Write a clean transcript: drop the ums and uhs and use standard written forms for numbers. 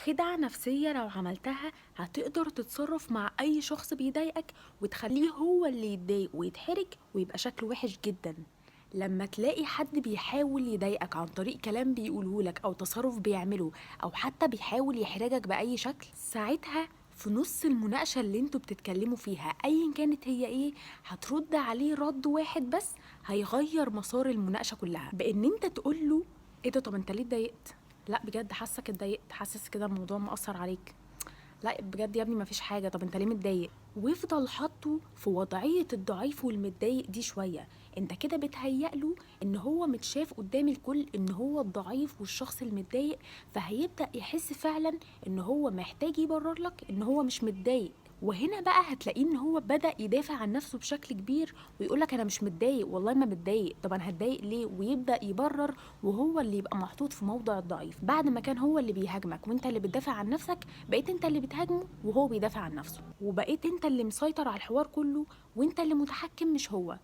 خدعة نفسية لو عملتها هتقدر تتصرف مع أي شخص بيضايقك وتخليه هو اللي يتضايق ويتحرج ويبقى شكله وحش جدا. لما تلاقي حد بيحاول يضايقك عن طريق كلام بيقولهولك أو تصرف بيعمله أو حتى بيحاول يحرجك بأي شكل، ساعتها في نص المناقشة اللي انتوا بتتكلموا فيها أيا كانت هي ايه، هترد عليه رد واحد بس هيغير مسار المناقشة كلها، بإن انت تقوله ايه ده، طب انت ليه اتضايقت؟ لا بجد حاسك اتضايقت، حاسس كده الموضوع مأثر عليك. لا بجد يا ابني مفيش حاجه، طب انت ليه متضايق؟ ويفضل حاطه في وضعيه الضعيف والمتضايق دي شويه. انت كده بتهيأ له ان هو متشاف قدام الكل ان هو الضعيف والشخص المتضايق، فهيبدأ يحس فعلا ان هو محتاج يبرر لك ان هو مش متضايق. وهنا بقى هتلاقيه ان هو بدأ يدافع عن نفسه بشكل كبير ويقولك انا مش متضايق، والله ما متضايق، طب انا هتضايق ليه؟ ويبدأ يبرر، وهو اللي يبقى محطوط في موضع الضعيف بعد ما كان هو اللي بيهاجمك وانت اللي بتدافع عن نفسك. بقيت انت اللي بتهاجمه وهو بيدافع عن نفسه، وبقيت انت اللي مسيطر على الحوار كله وانت اللي متحكم مش هو.